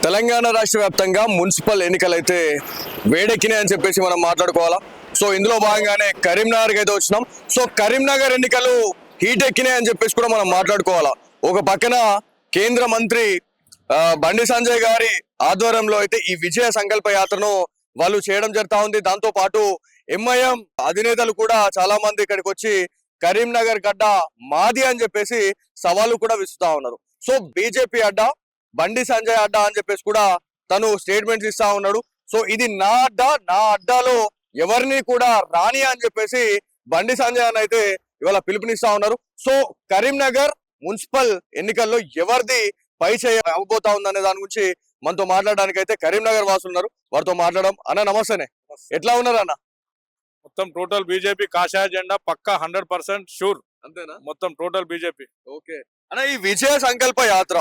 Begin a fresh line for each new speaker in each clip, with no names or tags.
తెలంగాణ రాష్ట్ర వ్యాప్తంగా మున్సిపల్ ఎన్నికలైతే వేడెక్కినాయని చెప్పేసి మనం మాట్లాడుకోవాలా. సో ఇందులో భాగంగానే కరీంనగర్కి అయితే వచ్చినాం. సో కరీంనగర్ ఎన్నికలు హీట్ ఎక్కినాయని చెప్పేసి కూడా మనం మాట్లాడుకోవాలా. ఒక పక్కన కేంద్ర మంత్రి బండి సంజయ్ గారి ఆధ్వర్యంలో అయితే ఈ విజయ సంకల్ప యాత్రను వాళ్ళు చేయడం జరుగుతా ఉంది. దాంతో పాటు ఎంఐఎం అధినేతలు కూడా చాలా మంది ఇక్కడికి వచ్చి కరీంనగర్ గడ్డ మాది అని చెప్పేసి సవాలు కూడా విసురుతా ఉన్నారు. సో బీజేపీ అడ్డా, బండి సంజయ్ అడ్డా అని చెప్పేసి కూడా తను స్టేట్మెంట్స్ ఇస్తా ఉన్నాడు. సో ఇది నా అడ్డా, నా అడ్డాలో ఎవరిని కూడా రాని అని చెప్పేసి బండి సంజయ్ అని అయితే ఇవాళ పిలుపునిస్తా ఉన్నారు. సో కరీంనగర్ మున్సిపల్ ఎన్నికల్లో ఎవరిది పై చేయ అవ్వబోతా ఉందనే దాని గురించి మనతో మాట్లాడడానికి అయితే కరీంనగర్ వాసులు ఉన్నారు. వారితో మాట్లాడడం. అన్న నమస్తేనే, ఎట్లా ఉన్నారు అన్న?
మొత్తం టోటల్ బీజేపీ కాషాయ జెండా పక్కా 100% షూర్.
అంతేనా?
మొత్తం టోటల్ బీజేపీ.
ఓకే అన్న, ఈ విజయ సంకల్ప యాత్ర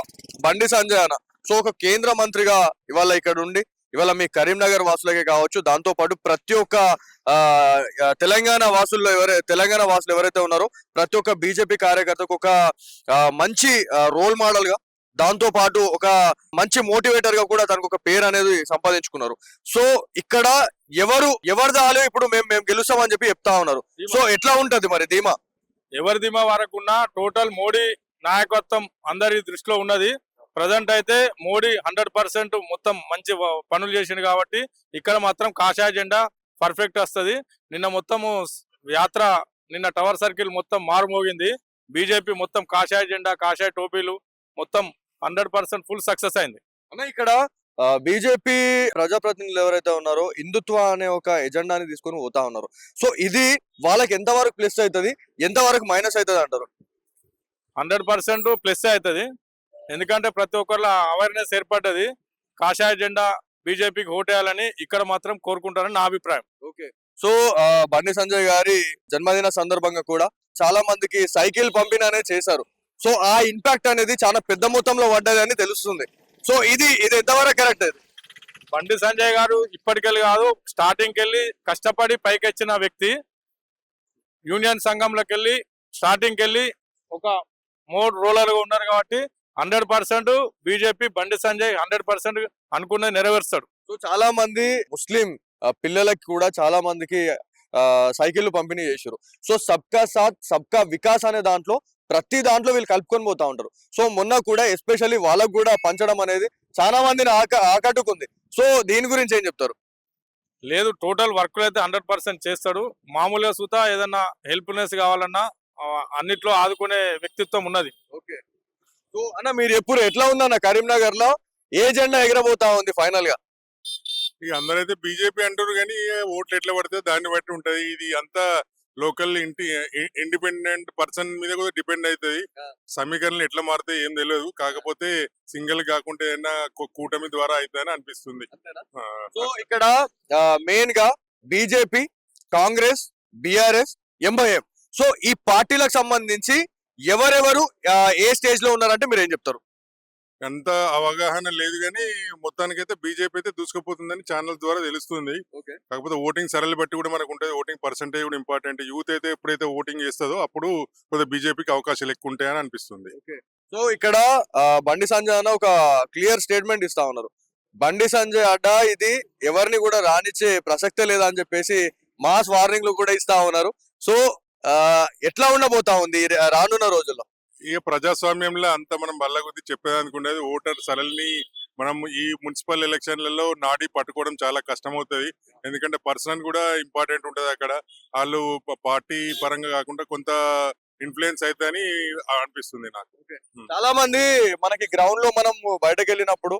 బండి సంజయ్ అన్న సో ఒక కేంద్ర మంత్రిగా ఇవాళ ఇక్కడ ఉండి ఇవాళ మీ కరీంనగర్ వాసులకే కావచ్చు, దాంతో పాటు ప్రతి ఒక్క తెలంగాణ వాసులు ఎవరైతే ఉన్నారో ప్రతి ఒక్క బీజేపీ కార్యకర్తకు ఒక మంచి రోల్ మోడల్ గా, దాంతో పాటు ఒక మంచి మోటివేటర్ గా కూడా తనకు ఒక పేరు అనేది సంపాదించుకున్నారు. సో ఇక్కడ ఎవరిదాలు ఇప్పుడు మేము గెలుస్తామని చెప్పి చెప్తా ఉన్నారు. సో ఎట్లా ఉంటది మరి ధీమా?
ఎవరి ధీమా వరకున్న టోటల్ మోడీ నాయకత్వం అందరి దృష్టిలో ఉన్నది. ప్రజెంట్ అయితే మోడీ 100% మొత్తం మంచి పనులు చేసింది కాబట్టి ఇక్కడ మాత్రం కాషాయ జెండా పర్ఫెక్ట్ వస్తుంది. నిన్న మొత్తము యాత్ర, నిన్న టవర్ సర్కిల్ మొత్తం మారుమోగింది. బీజేపీ మొత్తం కాషాయ జెండా, కాషాయ టోపీలు మొత్తం 100% ఫుల్ సక్సెస్ అయింది.
అన్న ఇక్కడ బీజేపీ ప్రజాప్రతినిధులు ఎవరైతే ఉన్నారో హిందుత్వ అనే ఒక ఎజెండాని తీసుకొని పోతా ఉన్నారు. సో ఇది వాళ్ళకి ఎంతవరకు ప్లస్ అవుతుంది, ఎంతవరకు మైనస్ అవుతుంది అంటారు?
100% ప్లస్ అవుతుంది. ఎందుకంటే ప్రతి ఒక్కరిలో అవేర్నెస్ ఏర్పడ్డది. కాషాయ జెండా బీజేపీకి ఓటేయాలని ఇక్కడ మాత్రం కోరుకుంటారని నా అభిప్రాయం.
ఓకే. సో బండి సంజయ్ గారి జన్మదిన సందర్భంగా కూడా చాలా మందికి సైకిల్ పంపిణీ అనేది చేశారు. సో ఆ ఇంపాక్ట్ అనేది చాలా పెద్ద మొత్తంలో పడ్డది అని తెలుస్తుంది. సో ఇది ఎంతవరకు కరెక్ట్?
బండి సంజయ్ గారు ఇప్పటికెళ్ళి కాదు, స్టార్టింగ్ కెళ్ళి కష్టపడి పైకెచ్చిన వ్యక్తి. యూనియన్ సంఘంలోకి వెళ్ళి స్టార్టింగ్ కెళ్ళి ఒక 3 రోలర్గా ఉన్నారు కాబట్టి 100% బీజేపీ బండి సంజయ్ 100% అనుకున్నది నెరవేరుస్తాడు.
సో చాలా మంది ముస్లిం పిల్లలకి కూడా చాలా మందికి సైకిల్ పంపిణీ చేశారు. సో సబ్కా సాత్ సబ్కా వికాస్ అనే దాంట్లో ప్రతి దాంట్లో వీళ్ళు కలుపుకొని పోతా ఉంటారు. సో మొన్న కూడా ఎస్పెషల్లీ వాళ్ళకు కూడా పంచడం అనేది చాలా మందిని ఆకట్టుకుంది. సో దీని గురించి ఏం చెప్తారు?
లేదు, టోటల్ వర్క్లు అయితే 100% చేస్తాడు. మామూలుగా సుతా ఏదన్నా హెల్ప్నెస్ కావాలన్నా అన్నిట్లో ఆదుకునే వ్యక్తిత్వం ఉన్నది.
ఓకే. సో అన్న మీరు ఎప్పుడు ఎట్లా ఉందన్న కరీంనగర్ లో ఏ జెండా ఎగరబోతా ఉంది ఫైనల్ గా?
ఇక అందరైతే బీజేపీ అంటారు కానీ ఓట్లు ఎట్లా పడితే దాన్ని బట్టి ఉంటది. ఇది అంతా లోకల్ ఇండిపెండెంట్ పర్సన్ మీద కూడా డిపెండ్ అవుతుంది. సమీకరణలు ఎట్లా మారుతాయి ఏం తెలియదు. కాకపోతే సింగిల్ కాకుండా ఏదైనా కూటమి ద్వారా అవుతుందని అనిపిస్తుంది.
సో ఇక్కడ మెయిన్ గా BJP, Congress, BRS, MIM so ఈ పార్టీలకు సంబంధించి ఎవరెవరు ఏ స్టేజ్ లో ఉన్నారంటే మీరు ఏం చెప్తారు?
అంత అవగాహన లేదు కానీ మొత్తానికైతే బీజేపీ అయితే దూసుకుపోతుందని ఛానల్ ద్వారా తెలుస్తుంది. కాకపోతే ఓటింగ్ సరళి బట్టి కూడా మనకు ఉంటుంది. ఓటింగ్ పర్సెంటేజ్ కూడా ఇంపార్టెంట్. యూత్ అయితే ఎప్పుడైతే ఓటింగ్ చేస్తుందో అప్పుడు కొద్దిగా బీజేపీకి అవకాశాలు ఎక్కువ ఉంటాయని అనిపిస్తుంది.
సో ఇక్కడ బండి సంజయ్ అన్న ఒక క్లియర్ స్టేట్మెంట్ ఇస్తా ఉన్నారు. బండి సంజయ్ అడ్డా ఇది ఎవరిని కూడా రానిచ్చే ప్రసక్తే లేదని చెప్పేసి మాస్ వార్నింగ్లు కూడా ఇస్తా ఉన్నారు. సో ఎట్లా ఉండబోతా ఉంది రానున్న రోజుల్లో?
ఇక ప్రజాస్వామ్యంలో అంతా మనం బల్లగుద్ది చెప్పేదనుకునేది ఓటర్ సరళిని మనం ఈ మున్సిపల్ ఎలక్షన్లలో నాడి పట్టుకోవడం చాలా కష్టమవుతుంది. ఎందుకంటే పర్సన్ కూడా ఇంపార్టెంట్ ఉంటది అక్కడ. వాళ్ళు పార్టీ పరంగా కాకుండా కొంత ఇన్ఫ్లుయెన్స్ అవుతుందని అనిపిస్తుంది నాకు.
చాలా మంది మనకి గ్రౌండ్ లో మనం బయటకు వెళ్ళినప్పుడు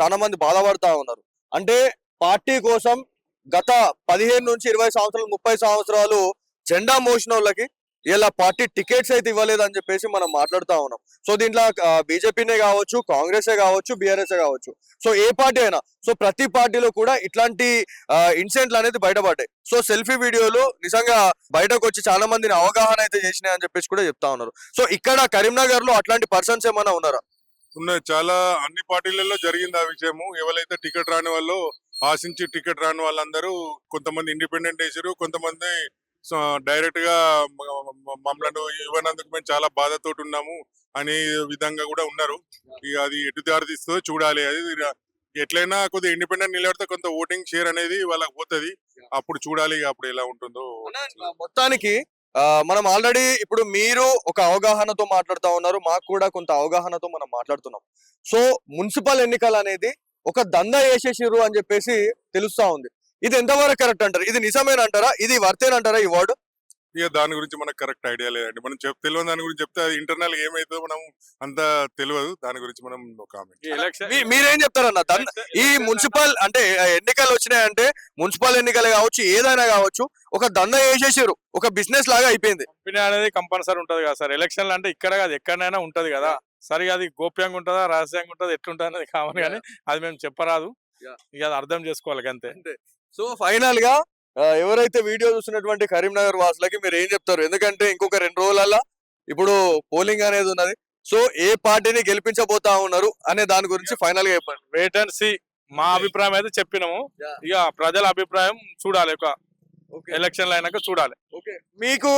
చాలా మంది బాధపడతా ఉన్నారు. అంటే పార్టీ కోసం గత 15 నుంచి 20 సంవత్సరాలు 30 సంవత్సరాలు జెండా మోసిన వాళ్ళకి ఇలా పార్టీ టికెట్స్ అయితే ఇవ్వలేదు అని చెప్పేసి మనం మాట్లాడుతా ఉన్నాం. సో దీంట్లో బీజేపీనే కావచ్చు, కాంగ్రెస్ కావచ్చు, బీఆర్ఎస్ కావచ్చు, సో ఏ పార్టీ అయినా సో ప్రతి పార్టీలో కూడా ఇట్లాంటి ఇన్సిడెంట్లు అనేది బయటపడ్డాయి. సో సెల్ఫీ వీడియోలు నిజంగా బయటకు వచ్చి చాలా మందిని అవగాహన అయితే చేసినాయి అని చెప్పేసి కూడా చెప్తా ఉన్నారు. సో ఇక్కడ కరీంనగర్ లో అట్లాంటి పర్సన్స్ ఏమైనా ఉన్నారా?
ఉన్నాయి, చాలా అన్ని పార్టీలలో జరిగింది ఆ విషయము. ఎవరైతే టికెట్ రాని వాళ్ళు ఆశించి టికెట్ రాని వాళ్ళందరూ కొంతమంది ఇండిపెండెంట్ వేసారు, కొంతమంది డైరెక్ట్ గా మమ్మల్ని ఇవ్వనందుకు మేము చాలా బాధతో ఉన్నాము, అనే విధంగా కూడా ఉన్నారు. ఇక అది ఎటు దారి తీస్తుందో చూడాలి. అది ఎట్లయినా కొద్దిగా ఇండిపెండెంట్ నిలబడితే కొంత ఓటింగ్ షేర్ అనేది వాళ్ళకి పోతుంది. అప్పుడు చూడాలి ఇక అప్పుడు ఎలా ఉంటుందో.
మొత్తానికి మనం ఆల్రెడీ ఇప్పుడు మీరు ఒక అవగాహనతో మాట్లాడుతా ఉన్నారు, మాకు కూడా కొంత అవగాహనతో మనం మాట్లాడుతున్నాం. సో మున్సిపల్ ఎన్నికలు అనేది ఒక దందా వేసేసిర్రు అని చెప్పేసి తెలుస్తా ఉంది. ఇది ఎంతవరకు కరెక్ట్ అంటారు? ఇది నిజమేనంటారా? ఇది వర్తేనంటారా ఈ వర్డ్?
ఇక దాని గురించి మనకు కరెక్ట్ ఐడియా లేదండి. మనం తెలియని దాని గురించి చెప్తే అది ఇంటర్నల్ ఏమైతుందో మనం అంత తెలియదు. దాని గురించి మనం కామెంట్.
ఈ ఎలక్షన్
మీరేం చెప్తారన్న? ఈ మున్సిపల్ అంటే ఎన్నికలు వచ్చినాయంటే మున్సిపల్ ఎన్నికలు కావచ్చు, ఏదైనా కావచ్చు, ఒక దందా వేసేసారు, ఒక బిజినెస్ లాగా అయిపోయింది.
కంపెనీ అనేది కంపల్సరీ ఉంటది కదా సార్. ఎలక్షన్లు అంటే ఇక్కడ కాదు ఎక్కడైనా ఉంటది కదా. సరిగా అది గోప్యంగా ఉంటుందా రహస్యంగా ఉంటుందా ఎట్లుంటుంది అనేది కావాలి కానీ అది మేము చెప్పరాదు. ఇక అది అర్థం చేసుకోవాలి అంతే.
సో ఫైనల్ గా ఎవరైతే వీడియో చూసినటువంటి కరీంనగర్ వాసులకి మీరు ఏం చెప్తారు? ఎందుకంటే ఇంకొక 2 రోజులలో ఇప్పుడు పోలింగ్ అనేది ఉన్నది. సో ఏ పార్టీని గెలిపించబోతా ఉన్నారు అనే దాని గురించి ఫైనల్ గా చెప్పండి.
Wait and see. మా అభిప్రాయం అయితే చెప్పినాము. ఇక ప్రజల అభిప్రాయం చూడాలి. ఒక ఎలక్షన్లు అయినాక చూడాలి.
మీకు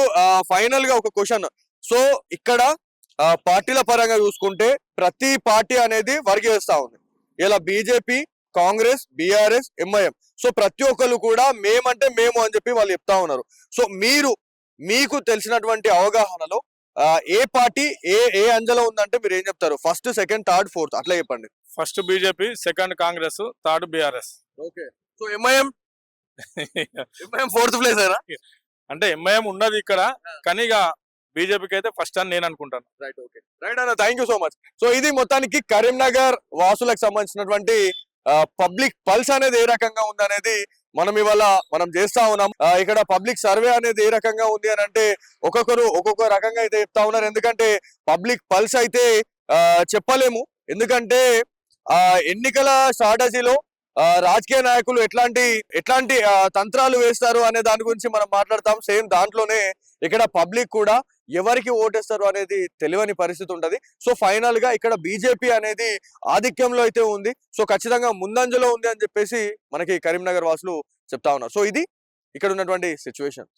ఫైనల్ గా ఒక క్వశ్చన్. సో ఇక్కడ పార్టీల పరంగా చూసుకుంటే ప్రతి పార్టీ అనేది వర్గీస్తా ఉంది. ఇలా BJP, Congress, BRS, MIM. So ప్రతి ఒక్కరు కూడా మేమంటే మేము అని చెప్పి వాళ్ళు చెప్తా ఉన్నారు. సో మీకు తెలిసినటువంటి అవగాహనలో ఏ పార్టీ ఏ అంజలో ఉందంటే మీరు ఏం చెప్తారు? ఫస్ట్, సెకండ్, థర్డ్, ఫోర్త్ అట్లా చెప్పండి.
First BJP, second Congress, third BRS.
So MIM fourth place అయినా?
అంటే ఎంఐఎం ఉన్నది ఇక్కడ, కానీ ఇక బీజేపీకి అయితే ఫస్ట్ అని నేను అనుకుంటాను.
రైట్ అన్న, thank you so much. So ఇది మొత్తానికి కరీంనగర్ వాసులకు సంబంధించినటువంటి పబ్లిక్ పల్స్ అనేది ఏ రకంగా ఉంది అనేది మనం చేస్తా ఉన్నాం. ఇక్కడ పబ్లిక్ సర్వే అనేది ఏ రకంగా ఉంది అని అంటే ఒక్కొక్క రకంగా అయితే చెప్తా ఉన్నారు. ఎందుకంటే పబ్లిక్ పల్స్ అయితే చెప్పలేము. ఎందుకంటే ఎన్నికల స్ట్రాటజీలో రాజకీయ నాయకులు ఎట్లాంటి తంత్రాలు వేస్తారు అనే దాని గురించి మనం మాట్లాడతాం. సేమ్ దాంట్లోనే ఇక్కడ పబ్లిక్ కూడా ఎవరికి ఓటేస్తారు అనేది తెలియని పరిస్థితి ఉంటది. సో ఫైనల్ గా ఇక్కడ బీజేపీ అనేది ఆధిక్యంలో అయితే ఉంది. సో ఖచ్చితంగా ముందంజలో ఉంది అని చెప్పేసి మనకి కరీంనగర్ వాసులు చెప్తా ఉన్నారు. సో ఇది ఇక్కడ ఉన్నటువంటి సిచ్యువేషన్.